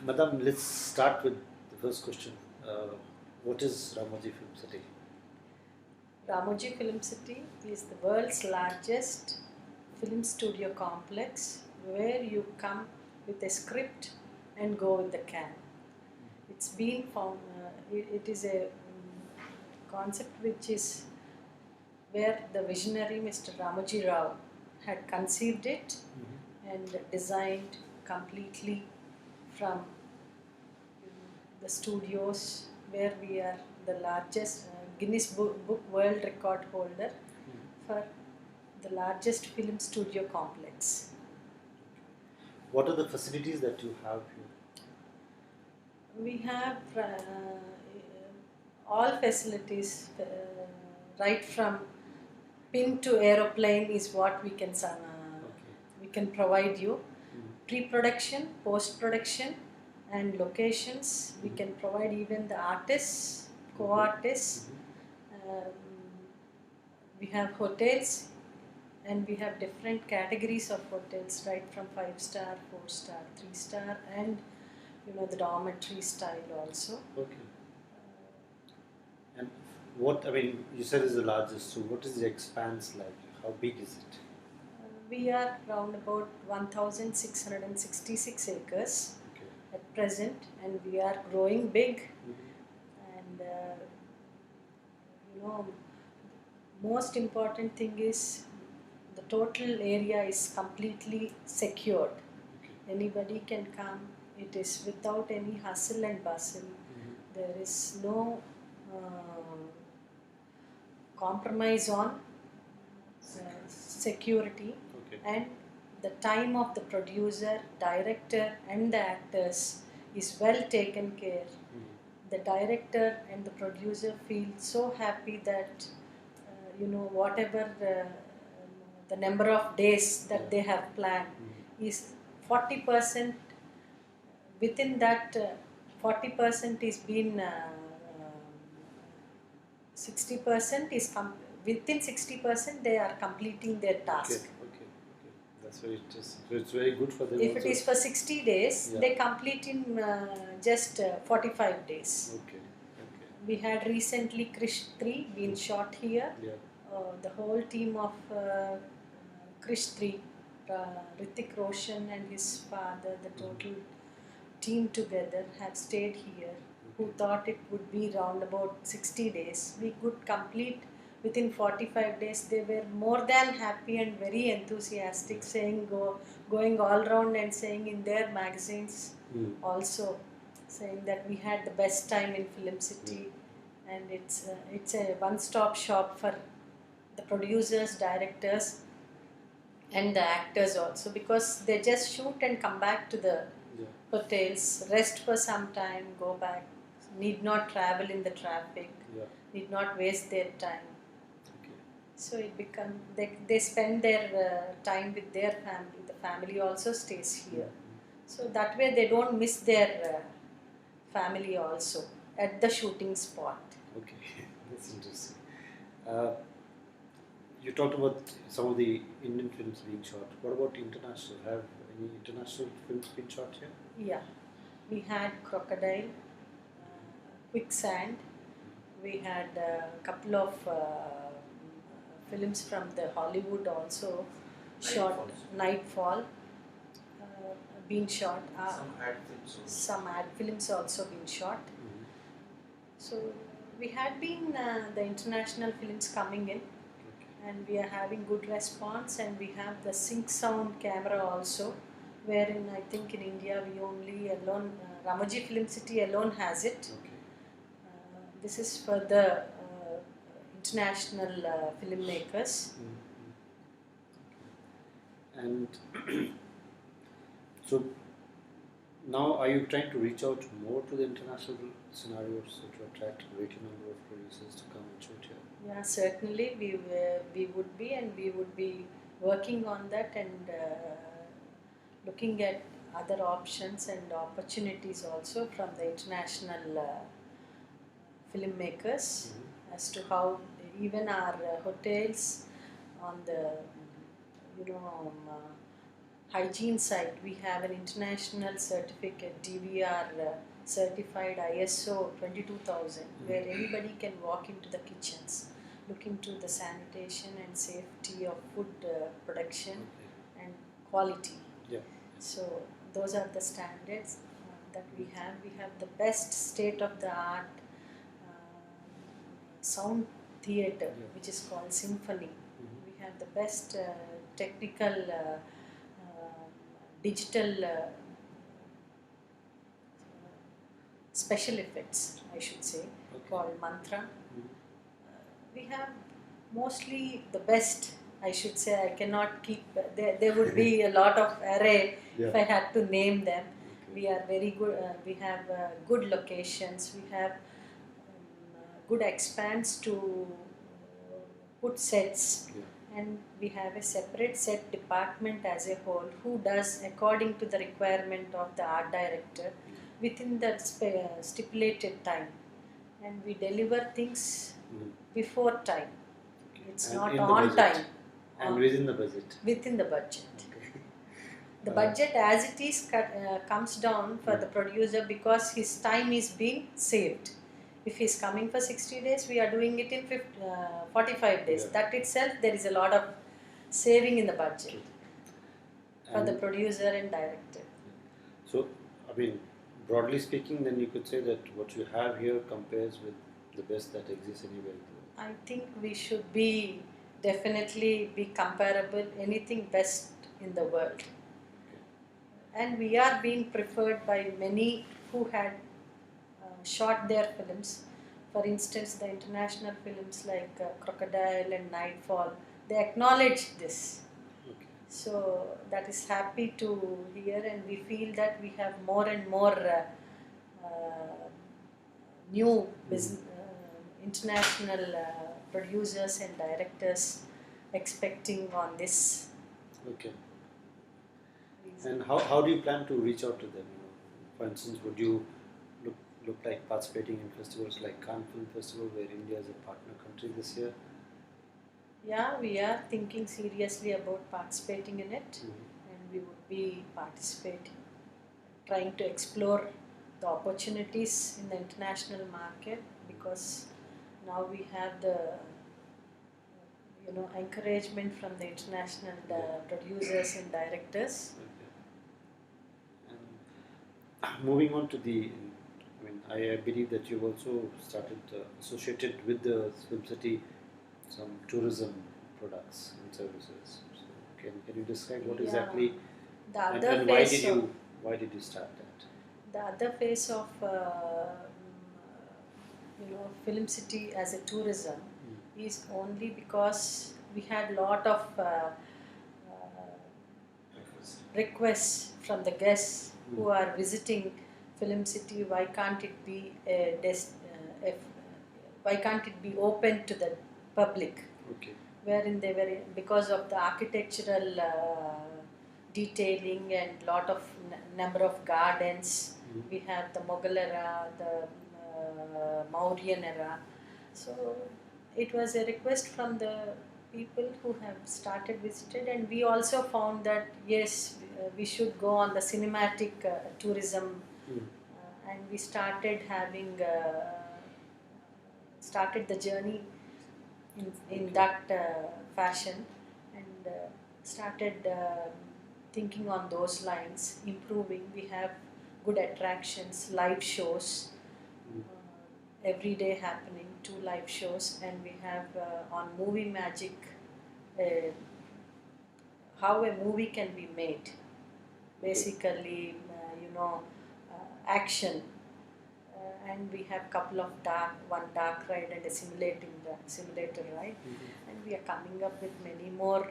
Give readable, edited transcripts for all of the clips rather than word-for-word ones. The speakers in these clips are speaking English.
Madam, let's start with the first question. What is Ramoji Film City? Ramoji Film City is the world's largest film studio complex where you come with a script and go with the can. It's been found, it is a concept which is where the visionary Mr. Ramoji Rao had conceived it and designed completely from the studios where we are the largest Guinness Book World Record holder for the largest film studio complex. What are the facilities that you have here? We have all facilities, right from pin to aeroplane is what we can provide you. Pre-production, post-production, and locations. We can provide even the artists, co-artists. We have hotels, and we have different categories of hotels, right from 5-star, 4-star, 3-star, and the dormitory style also. Okay. And you said is the largest. So what is the expanse like? How big is it? We are around about 1,666 acres at present, and we are growing big. And most important thing is the total area is completely secured. Anybody can come. It is without any hustle and bustle. There is no compromise on security. And the time of the producer, director and the actors is well taken care. The director and the producer feel so happy that whatever the number of days that they have planned is 40%. Within that 40% is been 60% is within 60% they are completing their task. Okay. That's very interesting. So it's very good for them. If it is for 60 days, they complete in just 45 days. Okay. We had recently Krish 3 been shot here. The whole team of Krish 3, Hrithik Roshan and his father, the total team together have stayed here. Who thought it would be round about 60 days. We could complete within 45 days. They were more than happy and very enthusiastic, going all around and saying in their magazines also, saying that we had the best time in Film City. And it's a one-stop shop for the producers, directors and the actors also, because they just shoot and come back to the hotels, rest for some time, go back, need not travel in the traffic, need not waste their time. So it become they spend their time with their family. The family also stays here. So that way they don't miss their family also at the shooting spot. Okay, that's interesting. You talked about some of the Indian films being shot. What about international? Have any international films been shot here? Yeah, we had Crocodile, Quicksand. We had a couple of films from the Hollywood also shot. Nightfall been shot. Some ad films also been shot. So we had been the international films coming in, and we are having good response, and we have the sync sound camera also, wherein I think in India we only alone, Ramoji Film City alone has it. This is for the international filmmakers. And so now are you trying to reach out more to the international scenarios to attract a greater number of producers to come and shoot here? Yeah, certainly we would be, and we would be working on that and looking at other options and opportunities also from the international filmmakers as to how even our hotels on the hygiene side, we have an international certificate, DVR certified ISO 22000, where anybody can walk into the kitchens, look into the sanitation and safety of food production and quality. Yeah. So those are the standards that we have. We have the best state-of-the-art sound theatre, which is called Symphony. We have the best technical digital special effects, I should say, called Mantra. We have mostly the best, I should say. I cannot keep, there would be a lot of array if I had to name them. We are very good, we have good locations, we have good expanse to put sets, and we have a separate set department as a whole who does according to the requirement of the art director within the stipulated time, and we deliver things before time. It's and not on time. And within the budget. Within the budget. The budget as it is comes down for the producer because his time is being saved. If he is coming for 60 days, we are doing it in 45 days. That itself, there is a lot of saving in the budget for the producer and director. So, I mean, broadly speaking, then you could say that what you have here compares with the best that exists anywhere in the world. I think we should definitely be comparable, anything best in the world. And we are being preferred by many who had shot their films. For instance, the international films like Crocodile and Nightfall, they acknowledge this. So that is happy to hear, and we feel that we have more and more new international producers and directors expecting on this. Okay. And how do you plan to reach out to them? For instance, would you look like participating in festivals like Cannes Film Festival, where India is a partner country this year? Yeah, we are thinking seriously about participating in it, and we would be participating, trying to explore the opportunities in the international market, because now we have the encouragement from the international producers and directors. And moving on to I believe that you've also started associated with the film city some tourism products and services. So can you describe what exactly the other and why did you start that? The other phase of film city as a tourism is only because we had lot of requests from the guests who are visiting Film City. Why can't it be why can't it be open to the public? Wherein they were, because of the architectural detailing and lot of number of gardens. We have the Mughal era, the Mauryan era. So it was a request from the people who have started visited, and we also found that yes, we should go on the cinematic tourism, and we started having started the journey in that fashion, and started thinking on those lines, improving. We have good attractions, live shows every day happening, 2 live shows, and we have on Movie Magic how a movie can be made. Basically, action, and we have couple of one dark ride and a simulator ride, and we are coming up with many more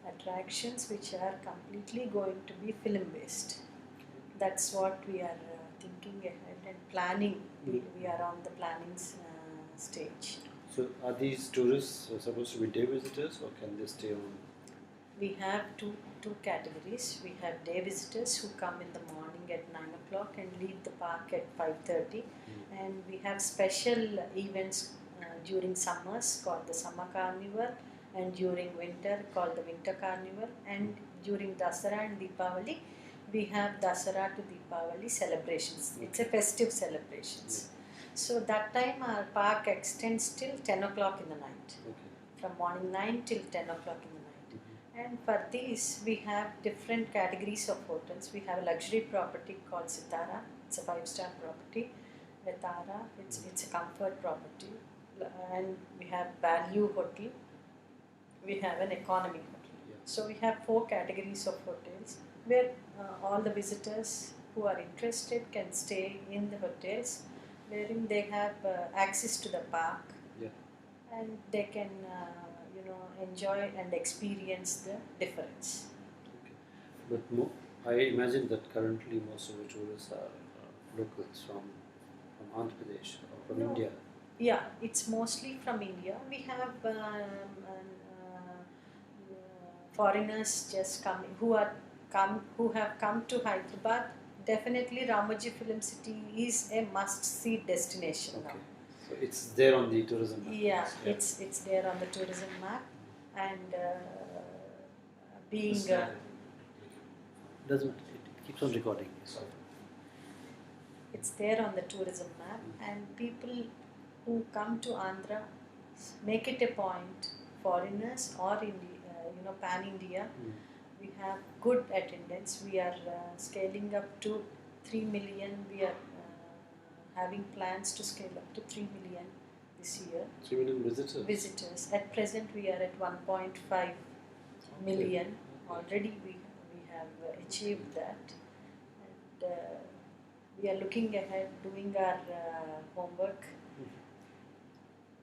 attractions which are completely going to be film based. That's what we are thinking ahead and planning. We are on the planning stage. So are these tourists supposed to be day visitors, or can they stay on? We have two categories. We have day visitors who come in the morning at 9 o'clock and leave the park at 5:30, and we have special events during summers called the Summer Carnival and during winter called the Winter Carnival, and during Dasara and Deepavali we have Dasara to Deepavali celebrations. It's a festive celebrations. So that time our park extends till 10 o'clock in the night. From morning 9 till 10 o'clock in the night. And for these we have different categories of hotels. We have a luxury property called Sitara. It's a 5-star property. Vetara, it's a comfort property. And we have value hotel. We have an economy hotel. So we have 4 categories of hotels where all the visitors who are interested can stay in the hotels, wherein they have access to the park, and they can enjoy and experience the difference. But I imagine that currently most of the tourists are locals from Andhra Pradesh or from India. Yeah, it's mostly from India. We have foreigners just coming who have come to Hyderabad. Definitely, Ramoji Film City is a must-see destination now. So it's there on the tourism map. Yeah, it's there on the tourism map, and being doesn't matter. It keeps on recording. It's there on the tourism map, and people who come to Andhra make it a point. Foreigners or pan India. We have good attendance. We are scaling up to 3 million. We are having plans to scale up to 3 million this year. 3 million visitors? Visitors. At present, we are at 1.5 million. Already we have achieved that. And we are looking ahead, doing our homework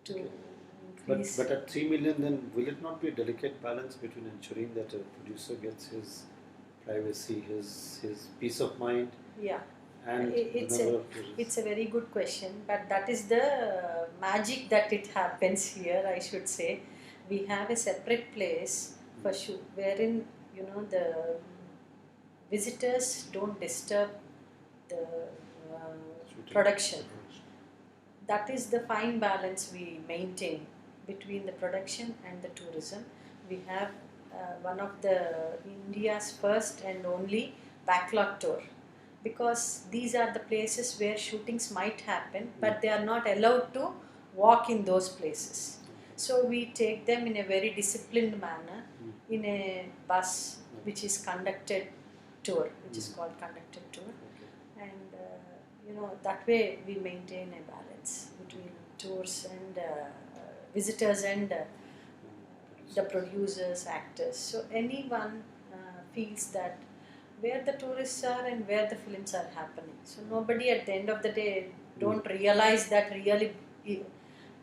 to increase. But at 3 million, then will it not be a delicate balance between ensuring that a producer gets his privacy, his peace of mind? Yeah. And it's a very good question, but that is the magic that it happens here, I should say. We have a separate place for shoot, wherein the visitors don't disturb the production. That is the fine balance we maintain between the production and the tourism. We have one of the India's first and only backlot tour, because these are the places where shootings might happen, but they are not allowed to walk in those places. So we take them in a very disciplined manner in a bus which is conducted tour, which is called conducted tour. And that way we maintain a balance between tours and visitors and the producers, actors. So anyone feels that where the tourists are and where the films are happening. So nobody at the end of the day don't realize that really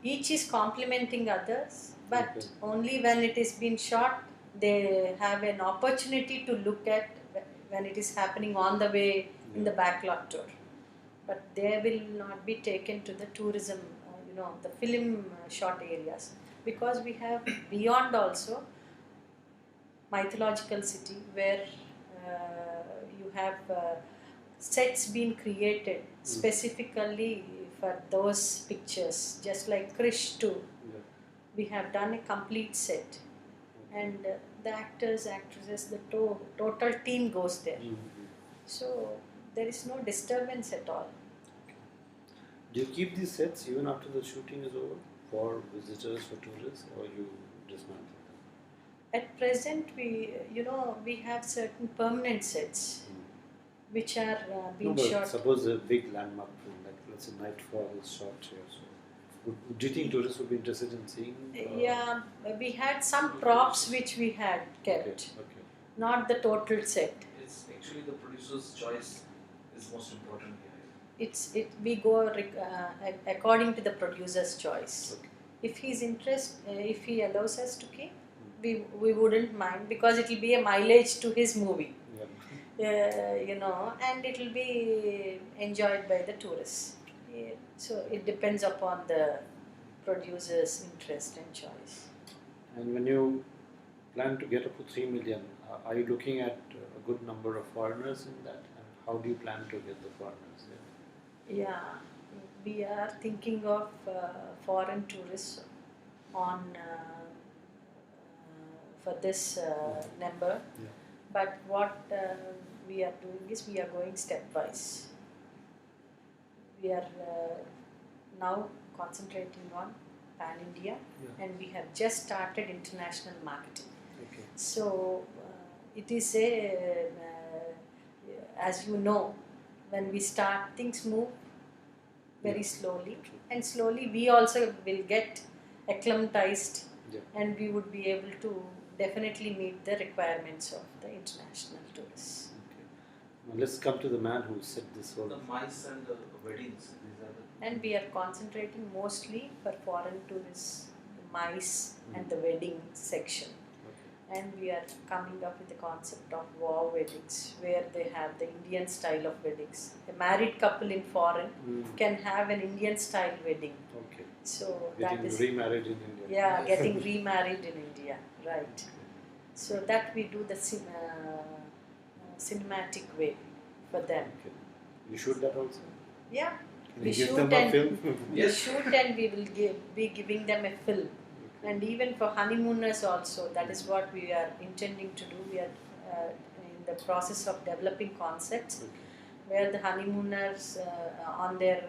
each is complementing others, but only when it is being shot they have an opportunity to look at when it is happening on the way in the backlot tour. But they will not be taken to the tourism, the film shot areas, because we have beyond also mythological city where you have sets being created specifically for those pictures, just like Krish 2. We have done a complete set, and the actors, actresses, the total team goes there. So there is no disturbance at all. Do you keep these sets even after the shooting is over for visitors, for tourists, or you dismantle them? At present, we have certain permanent sets which are being shot. Suppose a big landmark film, like let's say Nightfall is shot here. So, do you think tourists would be interested in seeing? Yeah, we had some props which we had kept, not the total set. It's actually the producer's choice is most important here. We go according to the producer's choice. If he's if he allows us to keep, we wouldn't mind, because it will be a mileage to his movie. And it will be enjoyed by the tourists. So it depends upon the producer's interest and choice. And when you plan to get up to 3 million, are you looking at a good number of foreigners in that? And how do you plan to get the foreigners there? Yeah, we are thinking of foreign tourists on for this number. Yeah. But what we are doing is we are going stepwise. We are now concentrating on Pan India, and we have just started international marketing. Okay. So it is as you know, when we start, things move very slowly, and slowly we also will get acclimatized, and we would be able to definitely meet the requirements of the international tourists. Okay. Now let's come to the man who said this whole. The mice and the weddings. These are the. And we are concentrating mostly for foreign tourists, the mice and the wedding section. And we are coming up with the concept of war weddings, where they have the Indian style of weddings. A married couple in foreign can have an Indian style wedding. Okay. So getting that is remarried in India. Yeah, getting remarried in India, right? Okay. So that we do the cinematic way for them. Okay. You shoot that also? Yeah, Can we you give shoot them a and film? we shoot and we will be giving them a film. And even for honeymooners also, that is what we are intending to do. We are in the process of developing concepts where the honeymooners on their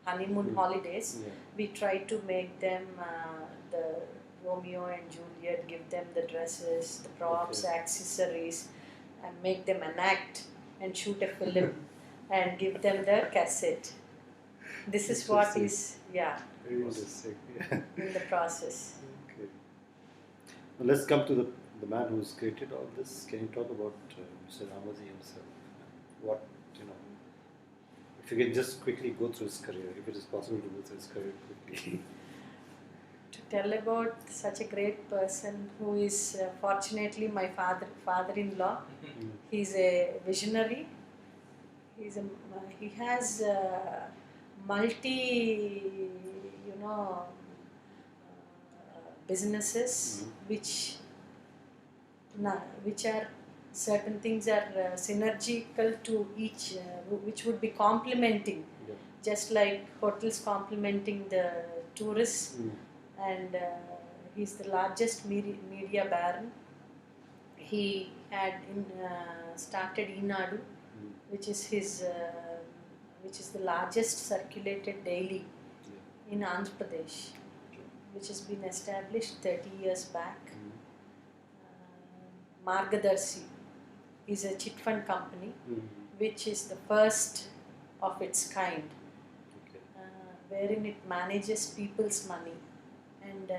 honeymoon holidays, we try to make them the Romeo and Juliet, give them the dresses, the props, accessories, and make them enact and shoot a film and give them the cassette. This is what is, very interesting. Yeah. in the process. Okay. Now let's come to the man who's created all this. Can you talk about Mr. Ramoji himself? What, if you can just quickly go through his career, if it is possible to go through his career quickly. To tell about such a great person who is fortunately my father-in-law. He's a visionary. He has multi, businesses which are certain things are synergical to each, which would be complementing, just like hotels complementing the tourists. And he's the largest media baron. He had started Enadu, which is the largest circulated daily in Andhra Pradesh, which has been established 30 years back. Margadarshi is a chit fund company, which is the first of its kind, wherein it manages people's money, and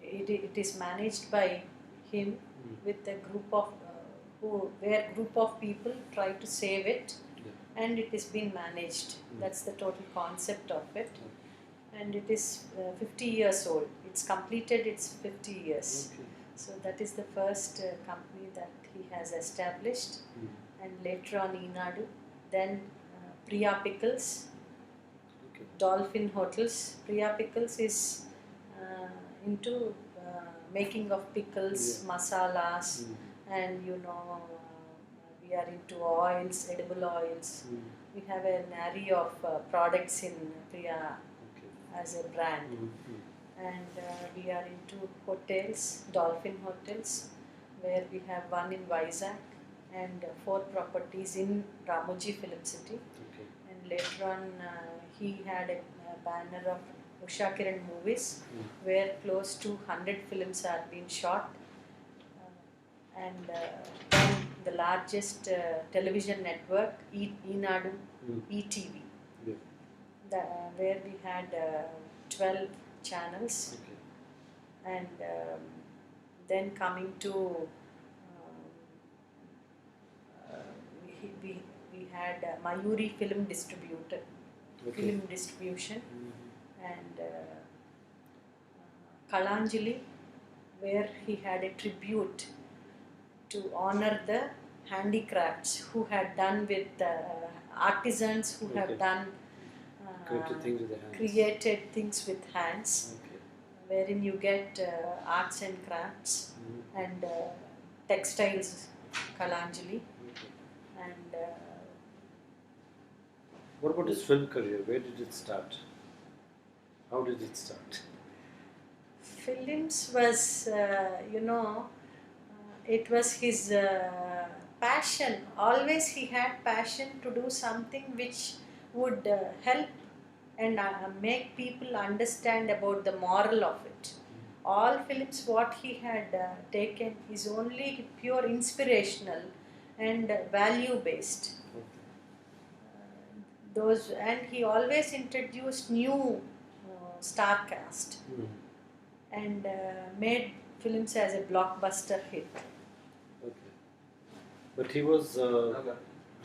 it is managed by him with a group of group of people try to save it, and it is being managed. That's the total concept of it. And it is 50 years old. It's completed its 50 years. So that is the first company that he has established. And later on Enadu, then Priya Pickles, Dolphin Hotels. Priya Pickles is into making of pickles, masalas, and we are into oils, edible oils. We have an array of products in Priya as a brand. And we are into hotels, Dolphin Hotels, where we have one in Vizag and 4 properties in Ramoji Film City. And later on he had a banner of Usha Kiran Movies, where close to 100 films are being shot. And then the largest television network, Enadu, ETV, where we had 12 channels. And then coming to we had Mayuri Film Distribution, and Kalanjali, where he had a tribute to honor the handicrafts who had done with artisans who have done created things with hands, wherein you get arts and crafts and textiles, Kalanjali. And what about his film career? Where did it start? How did it start? Films was, it was his passion. Always he had passion to do something which would help and make people understand about the moral of it. All films what he had taken is only pure inspirational and value based. Those, and he always introduced new star cast and made films as a blockbuster hit. Okay. But he was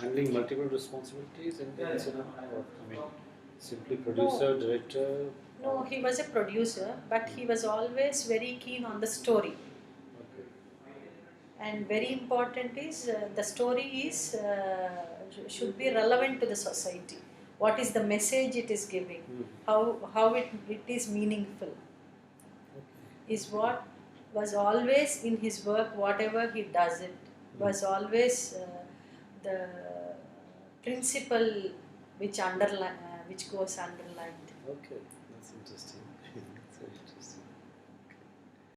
handling multiple responsibilities in the cinema? Or, I mean, simply producer, director? No, he was a producer, but he was always very keen on the story. Okay. And very important is the story is should be relevant to the society. What is the message it is giving? How it is meaningful? Is what was always in his work. Whatever he does, it was always the principle which which goes underlined. Okay, that's interesting.